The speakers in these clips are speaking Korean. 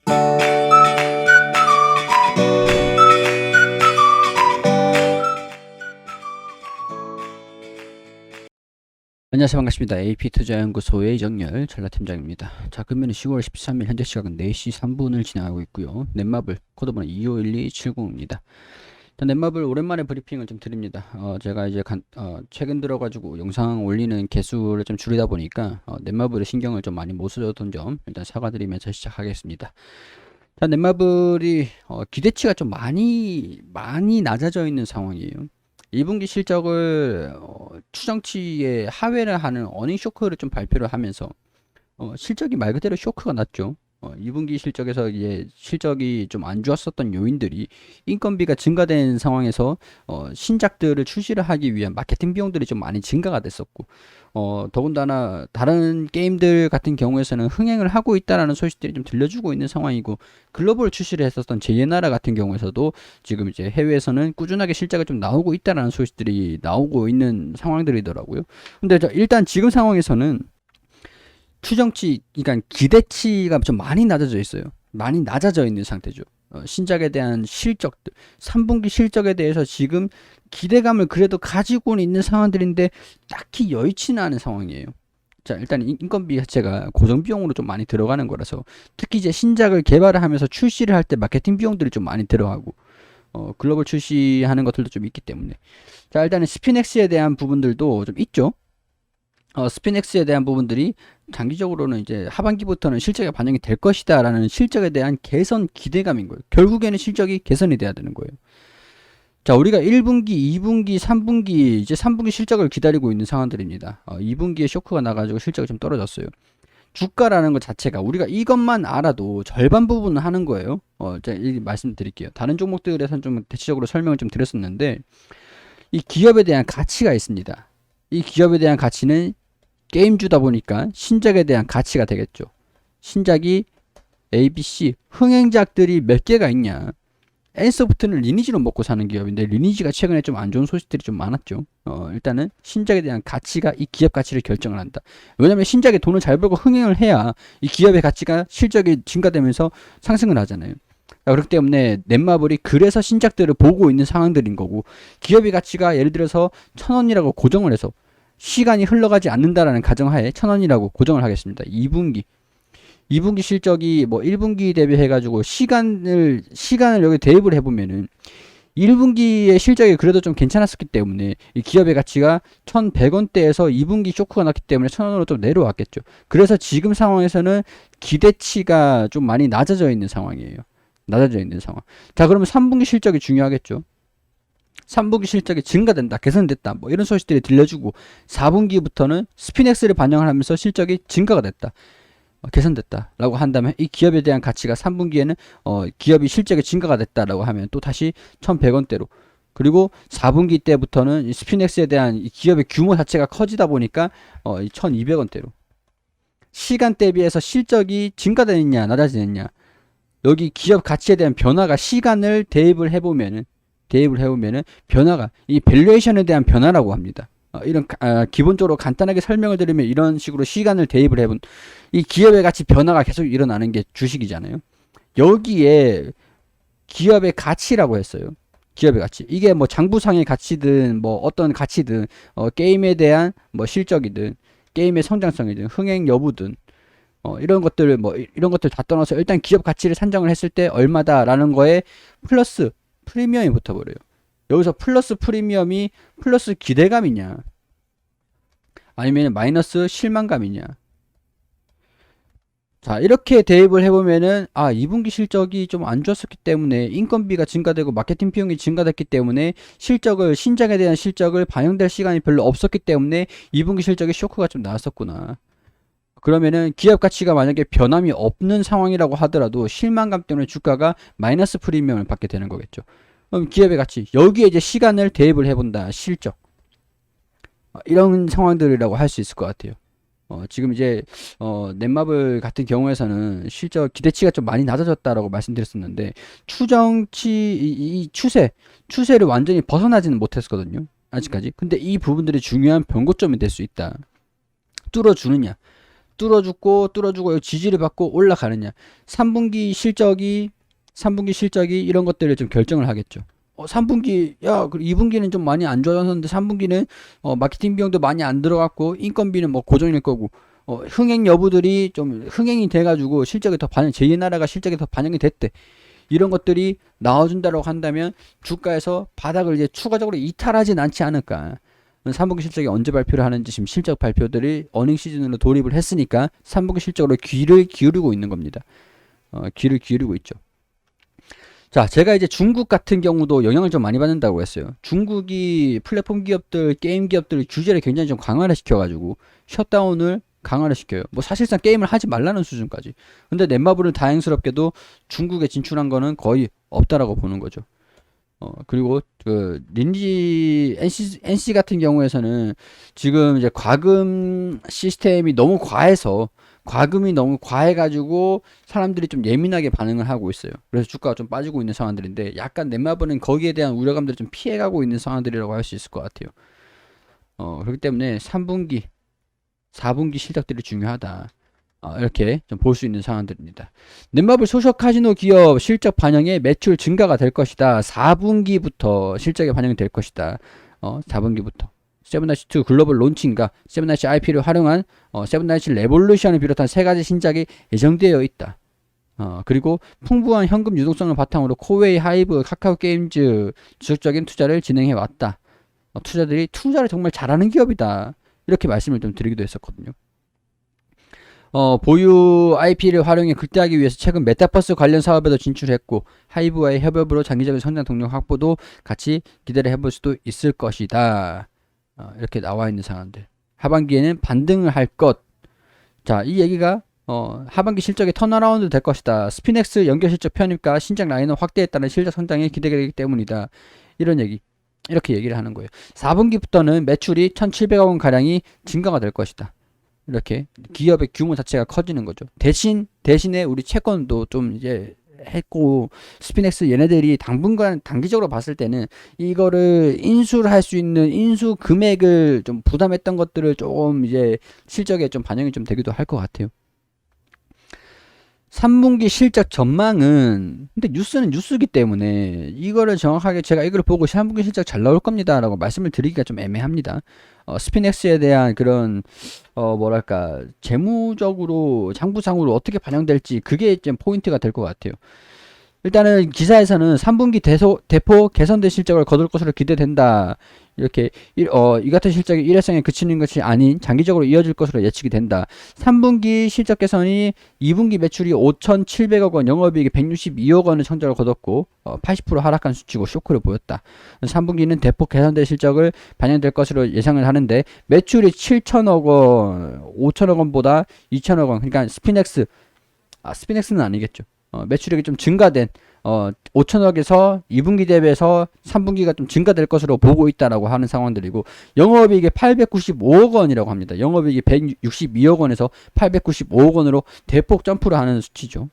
안녕하세요. 반갑습니다. AP투자연구소의 이정열 전략팀장입니다. 자, 금요일 10월 13일 현재 시각은 4시 3분을 진행하고 있고요. 넷마블 코드번호 251270입니다. 자, 넷마블 오랜만에 브리핑을 좀 드립니다. 제가 이제 최근 들어가지고 영상 올리는 개수를 좀 줄이다 보니까 넷마블에 신경을 좀 많이 못 써줬던 점 일단 사과드리면서 시작하겠습니다. 자, 넷마블이 기대치가 좀 많이 낮아져 있는 상황이에요. 2분기 실적을 추정치에 하회를 하는 어닝 쇼크를 좀 발표를 하면서 실적이 말 그대로 쇼크가 났죠. 2분기 실적에서 이제 실적이 좀 안 좋았었던 요인들이 인건비가 증가된 상황에서 신작들을 출시를 하기 위한 마케팅 비용들이 좀 많이 증가가 됐었고, 더군다나 다른 게임들 같은 경우에서는 흥행을 하고 있다라는 소식들이 좀 들려주고 있는 상황이고, 글로벌 출시를 했었던 제예나라 같은 경우에서도 지금 이제 해외에서는 꾸준하게 실적이 좀 나오고 있다라는 소식들이 나오고 있는 상황들이더라고요. 근데 일단 지금 상황에서는 추정치, 그러니까 기대치가 좀 많이 낮아져 있어요. 많이 낮아져 있는 상태죠. 신작에 대한 실적들, 3분기 실적에 대해서 지금 기대감을 그래도 가지고는 있는 상황들인데 딱히 여의치는 않은 상황이에요. 자, 일단 인건비 자체가 고정 비용으로 좀 많이 들어가는 거라서, 특히 이제 신작을 개발을 하면서 출시를 할 때 마케팅 비용들이 좀 많이 들어가고, 글로벌 출시하는 것들도 좀 있기 때문에. 자, 일단은 스피넥스에 대한 부분들도 좀 있죠. 스피넥스에 대한 부분들이 장기적으로는 이제 하반기부터는 실적에 반영이 될 것이다 라는 실적에 대한 개선 기대감인 거예요. 결국에는 실적이 개선이 돼야 되는 거예요. 자, 우리가 1분기, 2분기, 3분기, 이제 3분기 실적을 기다리고 있는 상황들입니다. 2분기에 쇼크가 나가지고 실적이 좀 떨어졌어요. 주가라는 것 자체가 우리가 이것만 알아도 절반 부분은 하는 거예요. 제가 말씀드릴게요. 다른 종목들에서는 좀 대체적으로 설명을 좀 드렸었는데, 이 기업에 대한 가치가 있습니다. 이 기업에 대한 가치는 게임주다 보니까 신작에 대한 가치가 되겠죠. 신작이 ABC 흥행작들이 몇 개가 있냐. N소프트는 리니지로 먹고 사는 기업인데 리니지가 최근에 좀 안 좋은 소식들이 좀 많았죠. 일단은 신작에 대한 가치가 이 기업 가치를 결정을 한다. 왜냐면 신작에 돈을 잘 벌고 흥행을 해야 이 기업의 가치가 실적이 증가되면서 상승을 하잖아요. 그렇기 때문에 넷마블이 그래서 신작들을 보고 있는 상황들인 거고, 기업의 가치가 예를 들어서 1,000원이라고 고정을 해서 시간이 흘러가지 않는다라는 가정하에 1,000원이라고 고정을 하겠습니다. 2분기 실적이 뭐 1분기 대비해가지고 시간을 여기 대입을 해보면은 1분기의 실적이 그래도 좀 괜찮았었기 때문에 이 기업의 가치가 1,100원대에서 2분기 쇼크가 났기 때문에 1,000원으로 좀 내려왔겠죠. 그래서 지금 상황에서는 기대치가 좀 많이 낮아져 있는 상황이에요. 낮아져 있는 상황. 자, 그러면 3분기 실적이 중요하겠죠. 3분기 실적이 증가된다, 개선됐다, 뭐 이런 소식들이 들려주고, 4분기부터는 스피넥스를 반영을 하면서 실적이 증가가 됐다, 개선됐다 라고 한다면 이 기업에 대한 가치가 3분기에는 기업이 실적이 증가가 됐다라고 하면 또 다시 1,100원대로, 그리고 4분기 때부터는 이 스피넥스에 대한 이 기업의 규모 자체가 커지다 보니까 1,200원대로. 시간 대비해서 실적이 증가되느냐 낮아지느냐, 여기 기업 가치에 대한 변화가 시간을 대입을 해보면은 변화가 이 밸류에이션에 대한 변화라고 합니다. 이런 기본적으로 간단하게 설명을 드리면 이런 식으로 시간을 대입을 해본 이 기업의 가치 변화가 계속 일어나는 게 주식이잖아요. 여기에 기업의 가치라고 했어요. 기업의 가치. 이게 뭐 장부상의 가치든 뭐 어떤 가치든 게임에 대한 뭐 실적이든 게임의 성장성이든 흥행 여부든 이런 것들 다 떠나서 일단 기업 가치를 산정을 했을 때 얼마다라는 거에 플러스 프리미엄이 붙어버려요. 여기서 플러스 프리미엄이 플러스 기대감이냐, 아니면 마이너스 실망감이냐. 자, 이렇게 대입을 해보면은 2분기 실적이 좀 안 좋았었기 때문에 인건비가 증가되고 마케팅 비용이 증가됐기 때문에 신작에 대한 실적을 반영될 시간이 별로 없었기 때문에 2분기 실적에 쇼크가 좀 나왔었구나. 그러면은 기업 가치가 만약에 변함이 없는 상황이라고 하더라도 실망감 때문에 주가가 마이너스 프리미엄을 받게 되는 거겠죠. 그럼 기업의 가치, 여기에 이제 시간을 대입을 해본다, 실적. 이런 상황들이라고 할 수 있을 것 같아요. 지금 이제 넷마블 같은 경우에서는 실적 기대치가 좀 많이 낮아졌다라고 말씀드렸었는데, 이 추세를 완전히 벗어나지는 못했거든요, 아직까지. 근데 이 부분들이 중요한 변고점이 될 수 있다. 뚫어주느냐, 뚫어주고 지지를 받고 올라가느냐. 3분기 실적이 이런 것들을 좀 결정을 하겠죠. 3분기, 2분기는 좀 많이 안 좋아졌는데 3분기는 마케팅 비용도 많이 안 들어갔고 인건비는 뭐 고정일 거고 흥행 여부들이 좀 흥행이 돼가지고 실적이 더 제2 나라가 실적이 더 반영이 됐대. 이런 것들이 나와준다고 한다면 주가에서 바닥을 이제 추가적으로 이탈하진 않지 않을까. 3분기 실적이 언제 발표를 하는지 지금 실적 발표들이 어닝 시즌으로 돌입을 했으니까 3분기 실적으로 귀를 기울이고 있는 겁니다. 귀를 기울이고 있죠. 자, 제가 이제 중국 같은 경우도 영향을 좀 많이 받는다고 했어요. 중국이 플랫폼 기업들, 게임 기업들 규제를 굉장히 좀 강화를 시켜가지고 셧다운을 강화를 시켜요. 뭐 사실상 게임을 하지 말라는 수준까지. 근데 넷마블은 다행스럽게도 중국에 진출한 거는 거의 없다라고 보는 거죠. 그리고 그 린지 NC 같은 경우에서는 지금 이제 과금 시스템이 너무 과해서 과금이 너무 과해가지고 사람들이 좀 예민하게 반응을 하고 있어요. 그래서 주가가 좀 빠지고 있는 상황들인데 약간 넷마블은 거기에 대한 우려감들을 좀 피해가고 있는 상황들이라고 할 수 있을 것 같아요. 그렇기 때문에 3분기, 4분기 실적들이 중요하다. 이렇게 좀 볼 수 있는 상황들입니다. 넷마블 소셜 카지노 기업 실적 반영에 매출 증가가 될 것이다. 4분기부터 실적에 반영이 될 것이다. 4분기부터. 세븐나이츠2 글로벌 론칭과 세븐나이츠 IP를 활용한 세븐나이츠 레볼루션을 비롯한 세 가지 신작이 예정되어 있다. 그리고 풍부한 현금 유동성을 바탕으로 코웨이, 하이브, 카카오 게임즈 지속적인 투자를 진행해 왔다. 투자를 정말 잘하는 기업이다. 이렇게 말씀을 좀 드리기도 했었거든요. 보유 IP를 활용해 극대화하기 위해서 최근 메타버스 관련 사업에도 진출했고 하이브와의 협업으로 장기적인 성장 동력 확보도 같이 기대를 해볼 수도 있을 것이다. 이렇게 나와 있는 상황들. 하반기에는 반등을 할 것. 자, 이 얘기가 하반기 실적의 턴어라운드 될 것이다. 스피넥스 연결 실적 편입과 신작 라인업 확대에 따른 실적 성장이 기대되기 때문이다. 이런 얘기. 이렇게 얘기를 하는 거예요. 4분기부터는 매출이 1,700억 원 가량이 증가가 될 것이다. 이렇게 기업의 규모 자체가 커지는 거죠. 대신에 우리 채권도 좀 이제 했고 스피넥스 얘네들이 당분간 단기적으로 봤을 때는 이거를 인수를 할 수 있는 인수 금액을 좀 부담했던 것들을 좀 이제 실적에 좀 반영이 좀 되기도 할 것 같아요. 3분기 실적 전망은 근데 뉴스는 뉴스기 때문에 이거를 정확하게 제가 이걸 보고 3분기 실적 잘 나올 겁니다 라고 말씀을 드리기가 좀 애매합니다. 스피넥스에 대한 그런 뭐랄까 재무적으로 장부상으로 어떻게 반영될지 그게 좀 포인트가 될 것 같아요. 일단은 기사에서는 3분기 대폭 개선된 실적을 거둘 것으로 기대된다. 이렇게 이 같은 실적이 일회성에 그치는 것이 아닌 장기적으로 이어질 것으로 예측이 된다. 3분기 실적 개선이 2분기 매출이 5,700억 원, 영업이익이 162억 원의 성적을 거뒀고 80% 하락한 수치고 쇼크를 보였다. 3분기는 대폭 개선된 실적을 반영될 것으로 예상을 하는데 매출이 7천억 원, 5천억 원보다 2천억 원. 그러니까 스피넥스는 아니겠죠. 매출액이 좀 증가된 5천억에서 2분기 대비해서 3분기가 좀 증가될 것으로 보고 있다라고 하는 상황들이고 영업이익이 895억 원이라고 합니다. 영업이익이 162억 원에서 895억 원으로 대폭 점프를 하는 수치죠.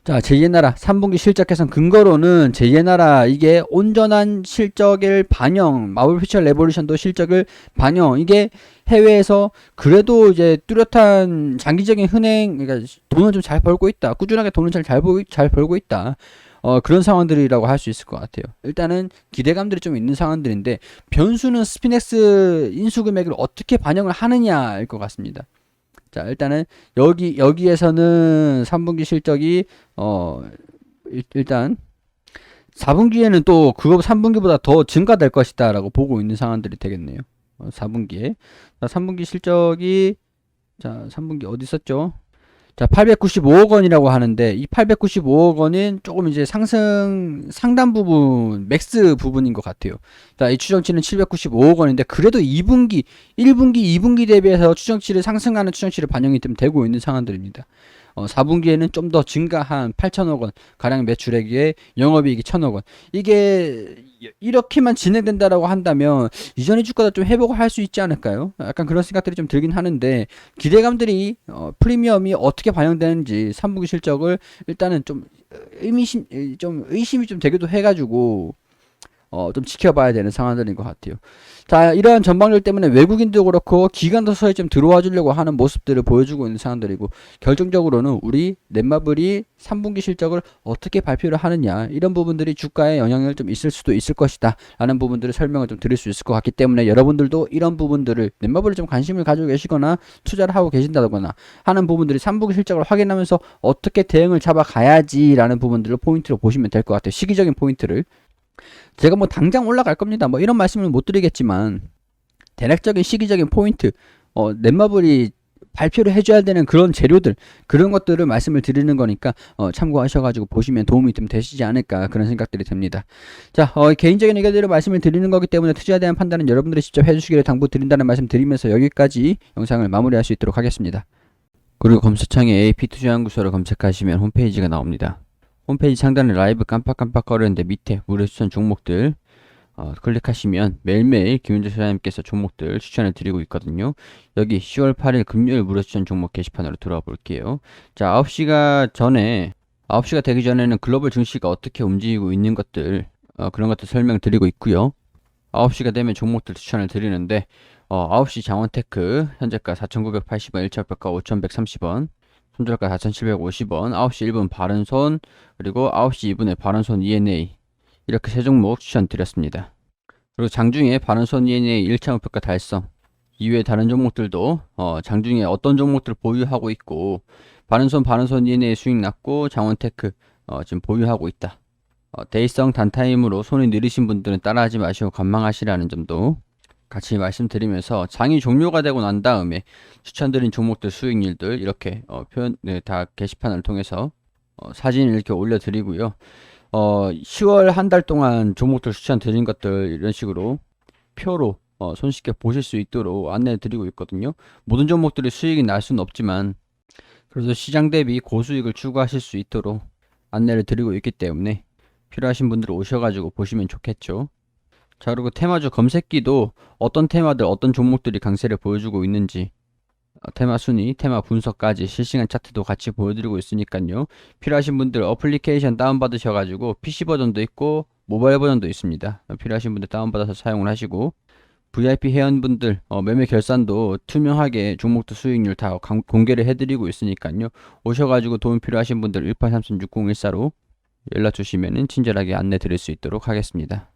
자, 제2의 나라 3분기 실적 개선 근거로는 제2의 나라 이게 온전한 실적을 반영, 마블 퓨처 레볼루션도 실적을 반영, 이게 해외에서 그래도 이제 뚜렷한 장기적인 흥행, 그러니까 돈을 좀 잘 벌고 있다, 꾸준하게 돈을 잘 벌고 있다. 그런 상황들이라고 할 수 있을 것 같아요. 일단은 기대감들이 좀 있는 상황들인데 변수는 스피넥스 인수 금액을 어떻게 반영을 하느냐일 것 같습니다. 자, 일단은 여기에서는 3분기 실적이 일단 4분기에는 또 그거 3분기보다 더 증가될 것이다 라고 보고 있는 상황들이 되겠네요. 4분기에. 자, 3분기 실적이 자, 3분기 어디 있었죠? 자, 895억 원이라고 하는데 이 895억 원은 조금 이제 상단 부분, 맥스 부분인 것 같아요. 자, 이 추정치는 795억 원인데 그래도 1분기, 2분기 대비해서 추정치를 상승하는 추정치를 반영이 좀 되고 있는 상황들입니다. 4분기에는 좀 더 증가한 8천억 원 가량 매출액에 영업이익이 1천억 원. 이게 이렇게만 진행된다라고 한다면 이전의 주가도 좀 회복을 할 수 있지 않을까요? 약간 그런 생각들이 좀 들긴 하는데 기대감들이 프리미엄이 어떻게 반영되는지 3분기 실적을 일단은 좀 의심이 좀 되기도 해가지고 좀 지켜봐야 되는 상황들인 것 같아요. 자, 이러한 전망들 때문에 외국인도 그렇고 기관도 서서히 좀 들어와 주려고 하는 모습들을 보여주고 있는 상황들이고, 결정적으로는 우리 넷마블이 3분기 실적을 어떻게 발표를 하느냐, 이런 부분들이 주가에 영향을 좀 있을 수도 있을 것이다 라는 부분들을 설명을 좀 드릴 수 있을 것 같기 때문에, 여러분들도 이런 부분들을 넷마블에 좀 관심을 가지고 계시거나 투자를 하고 계신다거나 하는 부분들이 3분기 실적을 확인하면서 어떻게 대응을 잡아가야지 라는 부분들을 포인트로 보시면 될 것 같아요. 시기적인 포인트를. 제가 뭐 당장 올라갈 겁니다 뭐 이런 말씀을 못 드리겠지만, 대략적인 시기적인 포인트, 넷마블이 발표를 해줘야 되는 그런 재료들, 그런 것들을 말씀을 드리는 거니까 참고하셔가지고 보시면 도움이 좀 되시지 않을까, 그런 생각들이 듭니다. 자, 개인적인 의견들을 말씀을 드리는 거기 때문에 투자에 대한 판단은 여러분들이 직접 해주시기를 당부드린다는 말씀 드리면서 여기까지 영상을 마무리할 수 있도록 하겠습니다. 그리고 검색창에 AP투자연구소를 검색하시면 홈페이지가 나옵니다. 홈페이지 상단에 라이브 깜빡깜빡 거리는데 밑에 무료 추천 종목들 클릭하시면 매일매일 김윤재 소장님께서 종목들 추천을 드리고 있거든요. 여기 10월 8일 금요일 무료 추천 종목 게시판으로 들어와 볼게요. 자, 9시가 되기 전에는 글로벌 증시가 어떻게 움직이고 있는 것들, 그런 것들 설명드리고 있고요. 9시가 되면 종목들 추천을 드리는데, 9시 장원테크 현재가 4,980원, 1차표가 5,130원, 손절가 4,750원, 9시 1분 바른손, 그리고 9시 2분에 바른손 ENA, 이렇게 세 종목 추천드렸습니다. 그리고 장중에 바른손 ENA 1차 목표가 달성 이외에 다른 종목들도 장중에 어떤 종목들을 보유하고 있고, 바른손 ENA 수익 났고 장원테크 지금 보유하고 있다. 대의성 단타임으로 손이 느리신 분들은 따라하지 마시고 관망하시라는 점도 같이 말씀드리면서, 장이 종료가 되고 난 다음에 추천드린 종목들 수익률들 이렇게 다 게시판을 통해서 사진을 이렇게 올려드리고요. 10월 한 달 동안 종목들 추천드린 것들 이런 식으로 표로 손쉽게 보실 수 있도록 안내 드리고 있거든요. 모든 종목들이 수익이 날 수는 없지만 그래서 시장 대비 고수익을 추구하실 수 있도록 안내를 드리고 있기 때문에 필요하신 분들은 오셔가지고 보시면 좋겠죠. 자, 그리고 테마주 검색기도 어떤 테마들, 어떤 종목들이 강세를 보여주고 있는지, 테마 순위, 테마 분석까지 실시간 차트도 같이 보여드리고 있으니까요. 필요하신 분들 어플리케이션 다운받으셔가지고 PC 버전도 있고 모바일 버전도 있습니다. 필요하신 분들 다운받아서 사용을 하시고, VIP 회원분들 매매 결산도 투명하게 종목도 수익률 다 공개를 해드리고 있으니까요. 오셔가지고 도움 필요하신 분들 1833-6014로 연락 주시면 친절하게 안내 드릴 수 있도록 하겠습니다.